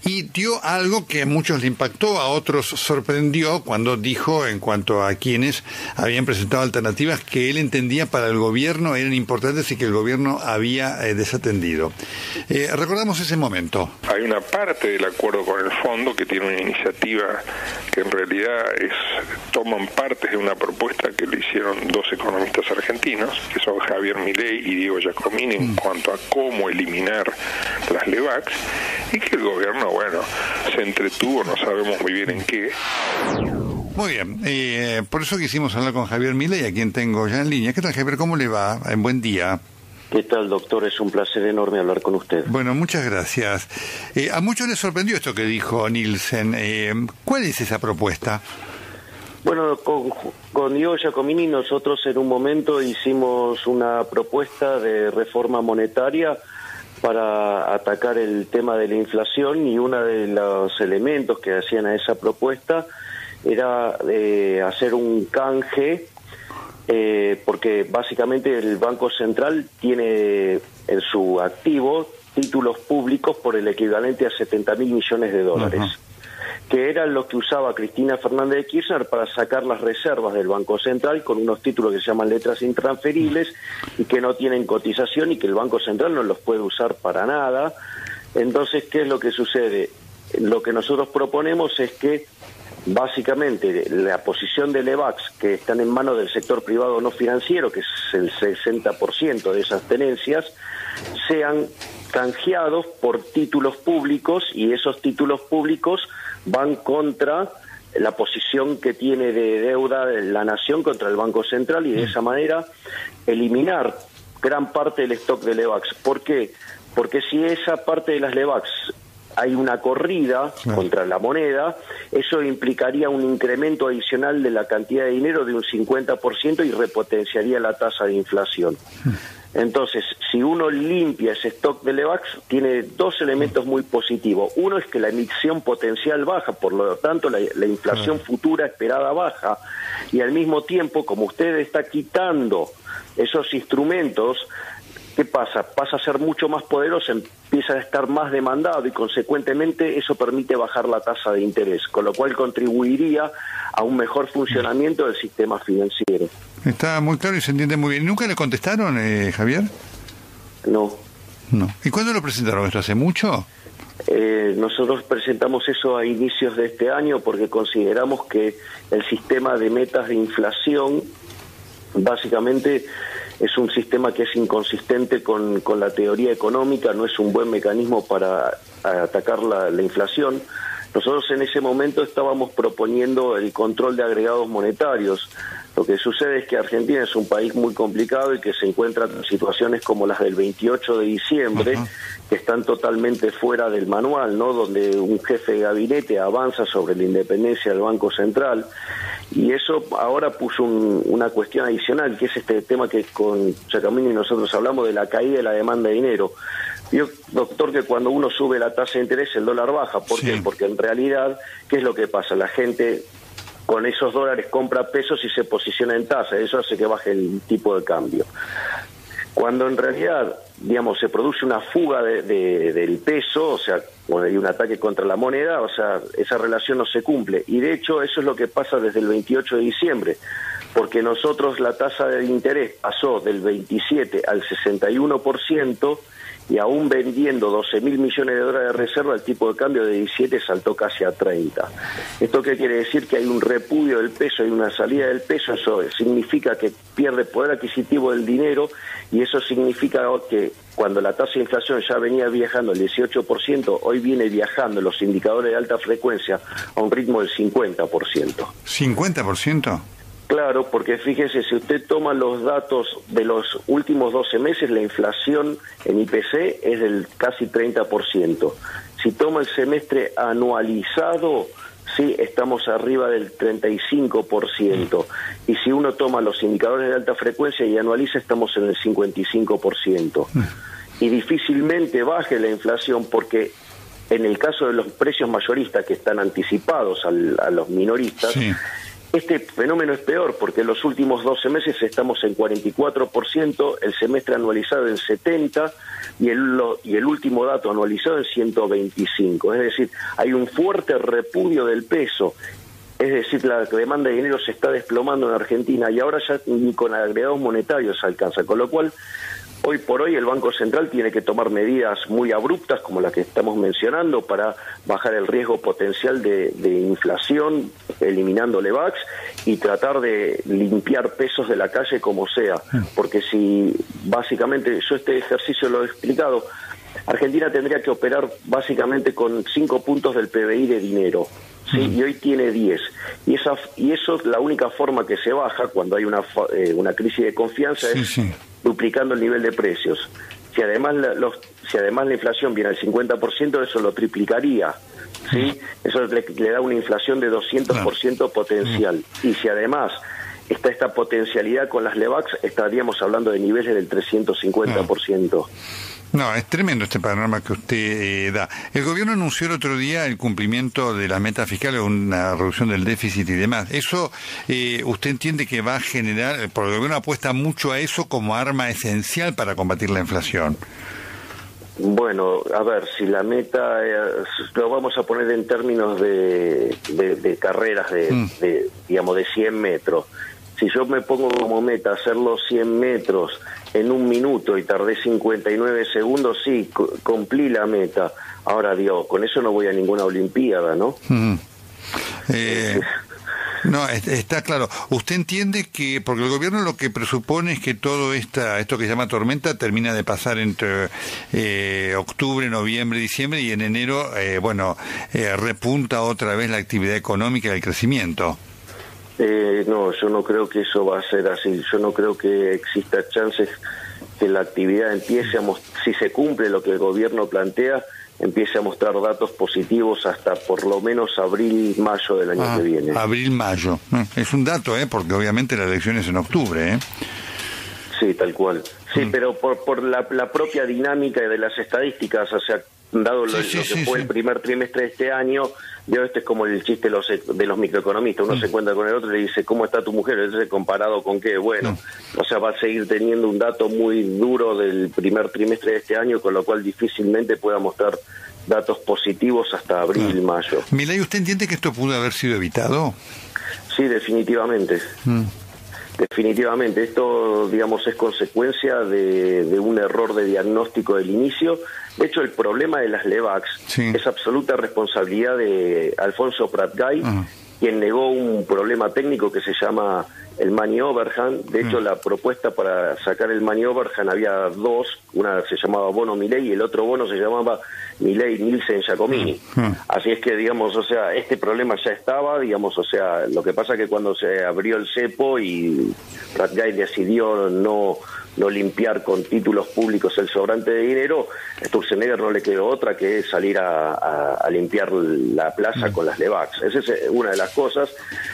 y dio algo que a muchos le impactó, a otros sorprendió cuando dijo, en cuanto a quienes habían presentado alternativas que él entendía para el gobierno eran importantes y que el gobierno había desatendido. Recordamos ese momento. Hay una parte del acuerdo con el fondo que tiene una iniciativa que en realidad toman partes de una propuesta que le hicieron dos economistas argentinos, que son Javier Milei y Diego Giacomini, en cuanto a cómo eliminar las LEVAX, y que el gobierno, bueno, se entretuvo, no sabemos muy bien en qué. Muy bien, por eso quisimos hablar con Javier Milei, a quien tengo ya en línea. ¿Qué tal, Javier? ¿Cómo le va? Buen día. ¿Qué tal, doctor? Es un placer enorme hablar con usted. Bueno, muchas gracias. A muchos les sorprendió esto que dijo Nielsen. ¿Cuál es esa propuesta? Bueno, con Diego Giacomini nosotros en un momento hicimos una propuesta de reforma monetaria para atacar el tema de la inflación, y uno de los elementos que hacían a esa propuesta era hacer un canje, porque básicamente el Banco Central tiene en su activo títulos públicos por el equivalente a 70.000 millones de dólares. Que era lo que usaba Cristina Fernández de Kirchner para sacar las reservas del Banco Central con unos títulos que se llaman letras intransferibles y que no tienen cotización y que el Banco Central no los puede usar para nada. Entonces, ¿qué es lo que sucede? Lo que nosotros proponemos es que básicamente la posición de LEVAX, que están en manos del sector privado no financiero, que es el 60% de esas tenencias, sean canjeados por títulos públicos, y esos títulos públicos van contra la posición que tiene de deuda la nación contra el Banco Central, y de esa manera eliminar gran parte del stock de LEVAX. ¿Por qué? Porque si esa parte de las LEVAX hay una corrida contra la moneda, eso implicaría un incremento adicional de la cantidad de dinero de un 50% y repotenciaría la tasa de inflación. Entonces, si uno limpia ese stock de LEVAX, tiene dos elementos muy positivos. Uno es que la emisión potencial baja, por lo tanto la inflación futura esperada baja, y al mismo tiempo, como usted está quitando esos instrumentos, ¿qué pasa? Pasa a ser mucho más poderoso, empieza a estar más demandado y consecuentemente eso permite bajar la tasa de interés, con lo cual contribuiría a un mejor funcionamiento del sistema financiero. Está muy claro y se entiende muy bien. ¿Nunca le contestaron, Javier? No. ¿Y cuándo lo presentaron? ¿Esto hace mucho? Nosotros presentamos eso a inicios de este año porque consideramos que el sistema de metas de inflación básicamente es un sistema que es inconsistente con la teoría económica, no es un buen mecanismo para atacar la inflación. Nosotros en ese momento estábamos proponiendo el control de agregados monetarios. Lo que sucede es que Argentina es un país muy complicado y que se encuentra en situaciones como las del 28 de diciembre, que están totalmente fuera del manual, ¿no? Donde un jefe de gabinete avanza sobre la independencia del Banco Central, y eso ahora puso una cuestión adicional, que es este tema que con Giacomini nosotros hablamos de la caída de la demanda de dinero. Yo, doctor, que cuando uno sube la tasa de interés el dólar baja. ¿Por qué? Porque en realidad, ¿qué es lo que pasa? La gente con esos dólares compra pesos y se posiciona en tasa, eso hace que baje el tipo de cambio. Cuando en realidad, digamos, se produce una fuga del peso, o sea, cuando hay un ataque contra la moneda, o sea, esa relación no se cumple. Y de hecho eso es lo que pasa desde el 28 de diciembre, porque nosotros la tasa de interés pasó del 27 al 61%, y aún vendiendo 12.000 millones de dólares de reserva, el tipo de cambio de 17 saltó casi a 30. ¿Esto qué quiere decir? Que hay un repudio del peso, hay una salida del peso. Eso significa que pierde poder adquisitivo del dinero, y eso significa que cuando la tasa de inflación ya venía viajando el 18%, hoy viene viajando los indicadores de alta frecuencia a un ritmo del 50%. ¿50%? Claro, porque fíjese, si usted toma los datos de los últimos 12 meses, la inflación en IPC es del casi 30%. Si toma el semestre anualizado, sí, estamos arriba del 35%. Y si uno toma los indicadores de alta frecuencia y anualiza, estamos en el 55%. Y difícilmente baje la inflación porque en el caso de los precios mayoristas que están anticipados a los minoristas, Este fenómeno es peor porque en los últimos 12 meses estamos en 44%, el semestre anualizado en 70% y el último dato anualizado en 125%. Es decir, hay un fuerte repudio del peso. Es decir, la demanda de dinero se está desplomando en Argentina y ahora ya ni con agregados monetarios alcanza, con lo cual hoy por hoy el Banco Central tiene que tomar medidas muy abruptas como las que estamos mencionando para bajar el riesgo potencial de inflación, eliminando LEVAX y tratar de limpiar pesos de la calle como sea, porque si básicamente, yo este ejercicio lo he explicado, Argentina tendría que operar básicamente con 5 puntos del PBI de dinero. Sí, y hoy tiene 10. Y eso es la única forma que se baja cuando hay una crisis de confianza, es duplicando el nivel de precios. Si además la inflación viene al 50%, eso lo triplicaría. ¿Sí? Eso le da una inflación de 200% potencial. Y si además está esta potencialidad con las LEVAX, estaríamos hablando de niveles del 350%. No, es tremendo este panorama que usted da. El gobierno anunció el otro día el cumplimiento de las metas fiscales, una reducción del déficit y demás. ¿Eso usted entiende que va a generar, porque el gobierno apuesta mucho a eso como arma esencial para combatir la inflación? Bueno, a ver, si la meta, lo vamos a poner en términos de carreras de 100 metros. Si yo me pongo como meta hacer los 100 metros en 1 minuto y tardé 59 segundos, sí, cumplí la meta. Ahora, Dios, con eso no voy a ninguna olimpiada, ¿no? No, está claro. ¿Usted entiende que, porque el gobierno lo que presupone es que todo esto que se llama tormenta termina de pasar entre octubre, noviembre, diciembre y en enero, repunta otra vez la actividad económica y el crecimiento? No, yo no creo que eso va a ser así. Yo no creo que exista chances que la actividad empiece si se cumple lo que el gobierno plantea, empiece a mostrar datos positivos hasta por lo menos abril, mayo del año que viene. Abril, mayo. Es un dato, porque obviamente la elección es en octubre, Sí, tal cual. Sí, pero por la propia dinámica de las estadísticas, o sea, dado lo que fue el primer trimestre de este año, este es como el chiste de los microeconomistas, uno se encuentra con el otro y le dice, ¿cómo está tu mujer? Entonces, ¿comparado con qué? Bueno, o sea, va a seguir teniendo un dato muy duro del primer trimestre de este año, con lo cual difícilmente pueda mostrar datos positivos hasta abril, mayo. Milei, ¿usted entiende que esto pudo haber sido evitado? Sí, definitivamente. Definitivamente, esto, digamos, es consecuencia de un error de diagnóstico del inicio. De hecho, el problema de las LEVAX es absoluta responsabilidad de Alfonso Pratgay, quien negó un problema técnico que se llama el money overhang. De hecho, la propuesta para sacar el money overhang había dos, una se llamaba bono Milei y el otro bono se llamaba Milei-Nielsen-Giacomini. Así es que, digamos, o sea, este problema ya estaba, digamos, o sea, lo que pasa que cuando se abrió el cepo y Pratgay decidió no limpiar con títulos públicos el sobrante de dinero, a Sturzenegger no le quedó otra que salir a limpiar la plaza con las LEVAX. Esa es una de las cosas.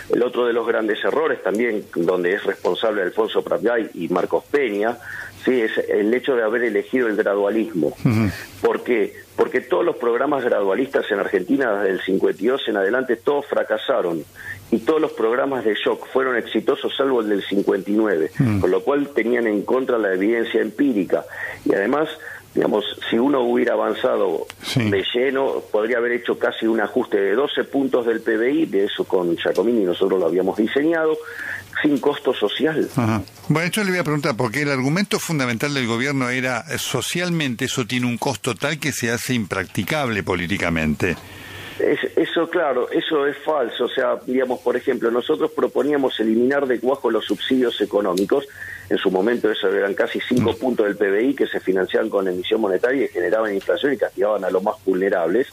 El otro de los grandes errores también, donde es responsable Alfonso Pratgay y Marcos Peña, sí, es el hecho de haber elegido el gradualismo. ¿Por qué? Porque todos los programas gradualistas en Argentina desde el 52 en adelante todos fracasaron y todos los programas de shock fueron exitosos salvo el del 59, con lo cual tenían en contra la evidencia empírica. Y además, digamos, si uno hubiera avanzado de lleno, podría haber hecho casi un ajuste de 12 puntos del PBI, de eso con Giacomini nosotros lo habíamos diseñado, sin costo social. Bueno, esto le voy a preguntar, porque el argumento fundamental del gobierno era socialmente eso tiene un costo tal que se hace impracticable políticamente. Eso, claro, eso es falso. O sea, digamos, por ejemplo, nosotros proponíamos eliminar de cuajo los subsidios económicos. En su momento eso eran casi 5 puntos del PBI que se financiaban con emisión monetaria y generaban inflación y castigaban a los más vulnerables.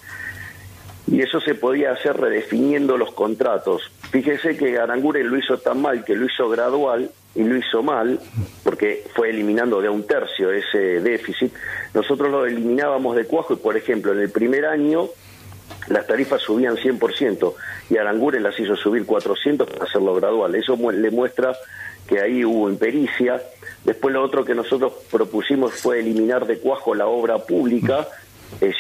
Y eso se podía hacer redefiniendo los contratos. Fíjese que Aranguren lo hizo tan mal que lo hizo gradual y lo hizo mal porque fue eliminando de 1/3 ese déficit. Nosotros lo eliminábamos de cuajo y, por ejemplo, en el primer año las tarifas subían 100% y Aranguren las hizo subir 400 para hacerlo gradual. Eso le muestra que ahí hubo impericia. Después lo otro que nosotros propusimos fue eliminar de cuajo la obra pública,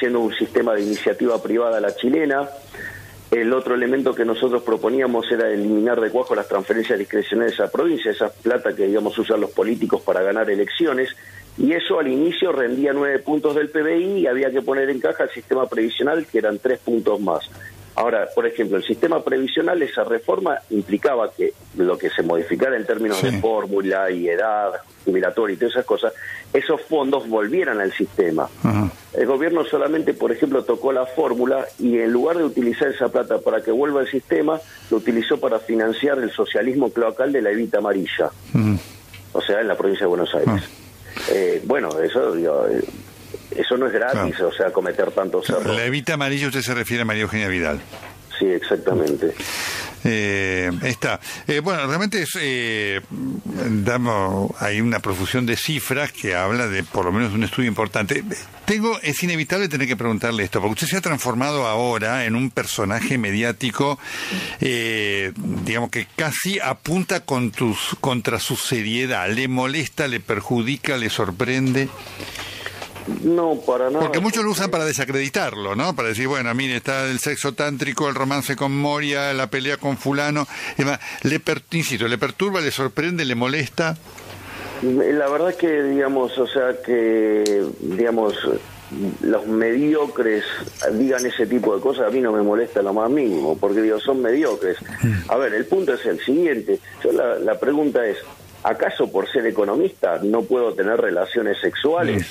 yendo un sistema de iniciativa privada a la chilena. El otro elemento que nosotros proponíamos era eliminar de cuajo las transferencias discrecionales a provincia, esa plata que digamos usan los políticos para ganar elecciones, y eso al inicio rendía 9 puntos del PBI y había que poner en caja el sistema previsional, que eran 3 puntos más. Ahora, por ejemplo, el sistema previsional, esa reforma implicaba que lo que se modificara en términos de fórmula y edad jubilatoria y todas esas cosas, esos fondos volvieran al sistema. El gobierno solamente, por ejemplo, tocó la fórmula y en lugar de utilizar esa plata para que vuelva al sistema, lo utilizó para financiar el socialismo cloacal de la Evita Amarilla, o sea, en la provincia de Buenos Aires. Bueno, eso digo, eso no es gratis, o sea, cometer tantos errores. La Evita Amarilla, usted se refiere a María Eugenia Vidal. Sí, exactamente. Bueno, realmente hay una profusión de cifras que habla de por lo menos de un estudio importante. Es inevitable tener que preguntarle esto, porque usted se ha transformado ahora en un personaje mediático, digamos que casi apunta contra su seriedad. ¿Le molesta, le perjudica, le sorprende? No, para nada. Porque muchos lo usan para desacreditarlo, ¿no? Para decir, bueno, mire, está el sexo tántrico, el romance con Moria, la pelea con fulano. Insisto, ¿le perturba, le sorprende, le molesta? La verdad que, digamos, o sea, que, digamos, los mediocres digan ese tipo de cosas, a mí no me molesta lo más mínimo, porque, digo, son mediocres. A ver, el punto es el siguiente. La pregunta es, ¿acaso por ser economista no puedo tener relaciones sexuales?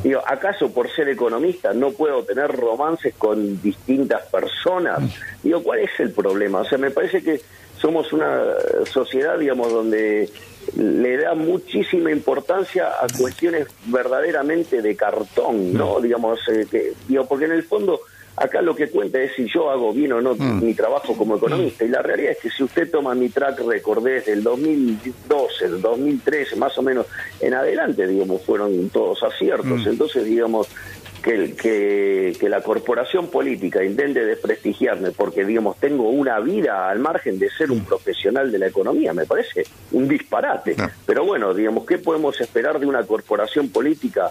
Digo, ¿acaso por ser economista no puedo tener romances con distintas personas? Digo, ¿cuál es el problema? O sea, me parece que somos una sociedad, digamos, donde le da muchísima importancia a cuestiones verdaderamente de cartón, ¿no? Digamos, porque en el fondo acá lo que cuenta es si yo hago bien o no mi trabajo como economista, y la realidad es que si usted toma mi track record desde el 2012, el 2013, más o menos en adelante, digamos, fueron todos aciertos. Entonces, digamos, que la corporación política intente desprestigiarme porque, digamos, tengo una vida al margen de ser un profesional de la economía, me parece un disparate. Pero bueno, digamos, ¿qué podemos esperar de una corporación política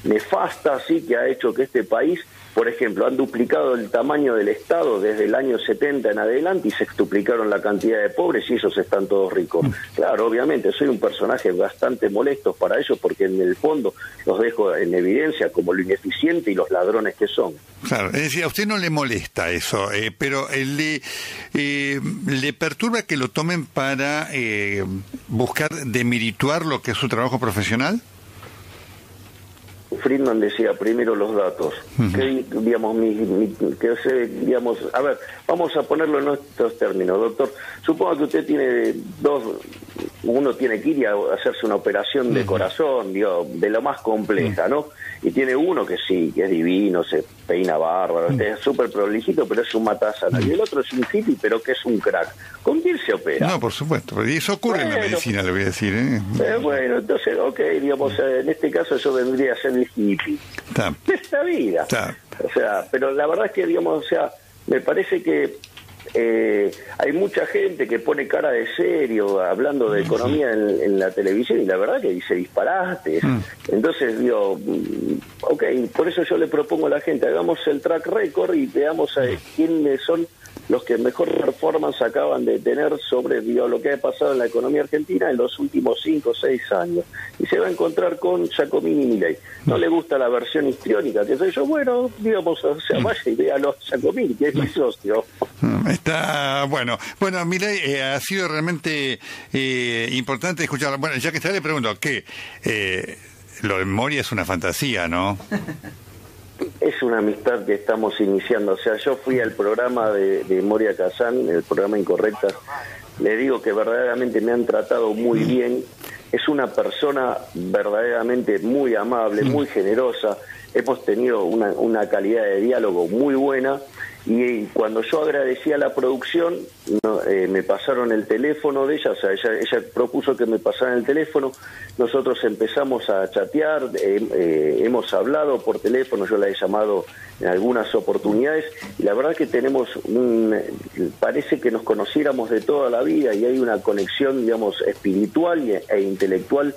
nefasta, así, que ha hecho que este país, por ejemplo, han duplicado el tamaño del Estado desde el año 70 en adelante y sextuplicaron la cantidad de pobres y ellos están todos ricos? Claro, obviamente, soy un personaje bastante molesto para ellos porque en el fondo los dejo en evidencia como lo ineficiente y los ladrones que son. Claro, es decir, a usted no le molesta eso, pero le perturba que lo tomen para buscar demerituar lo que es su trabajo profesional. Friedman decía primero los datos. Que, digamos, digamos, a ver, vamos a ponerlo en nuestros términos, doctor. Supongo que usted tiene uno tiene que ir a hacerse una operación de corazón, digo, de lo más compleja, ¿no? Y tiene uno que sí, que es divino, se peina bárbaro, es súper prolijito, pero es un matasana. Y el otro es un hippie, pero que es un crack. ¿Con quién se opera? No, por supuesto. Y eso ocurre en la medicina, le voy a decir, bueno, entonces, digamos, en este caso yo vendría a ser el hippie. Esta vida. O sea, pero la verdad es que, digamos, o sea, me parece que hay mucha gente que pone cara de serio hablando de economía en la televisión y la verdad que dice disparates. Entonces digo, por eso yo le propongo a la gente, hagamos el track record y veamos quiénes son los que mejor performance acaban de tener sobre lo que ha pasado en la economía argentina en los últimos 5 o 6 años. Y se va a encontrar con Giacomini y Milei. No le gusta la versión histriónica, que soy yo, bueno, digamos, o sea, vaya y vea a los Giacomini, que es mi socio. Está bueno. Bueno, Milei, ha sido realmente importante escucharlo. Bueno, ya que está, le pregunto, ¿qué? Lo de Moria es una fantasía, ¿no? Es una amistad que estamos iniciando. O sea, yo fui al programa de Moria Kazan, el programa Incorrectas. Le digo que verdaderamente me han tratado muy bien. Es una persona verdaderamente muy amable, muy generosa. Hemos tenido una calidad de diálogo muy buena. Y cuando yo agradecí a la producción, me pasaron el teléfono de ella, o sea, ella propuso que me pasaran el teléfono, nosotros empezamos a chatear, hemos hablado por teléfono, yo la he llamado en algunas oportunidades, y la verdad que tenemos parece que nos conociéramos de toda la vida y hay una conexión, digamos, espiritual e intelectual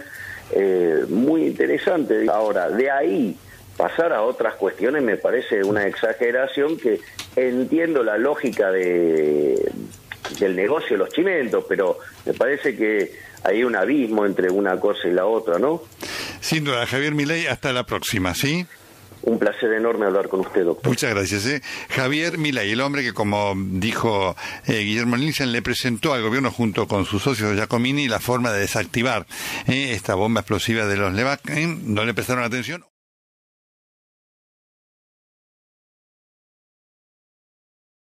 muy interesante. Ahora, de ahí pasar a otras cuestiones me parece una exageración, que entiendo la lógica del negocio de los chimentos, pero me parece que hay un abismo entre una cosa y la otra, ¿no? Sin duda, Javier Milei, hasta la próxima, ¿sí? Un placer enorme hablar con usted, doctor. Muchas gracias. Javier Milei, el hombre que, como dijo Guillermo Nielsen, le presentó al gobierno junto con sus socios Giacomini la forma de desactivar esta bomba explosiva de los LEVAC. No le prestaron atención.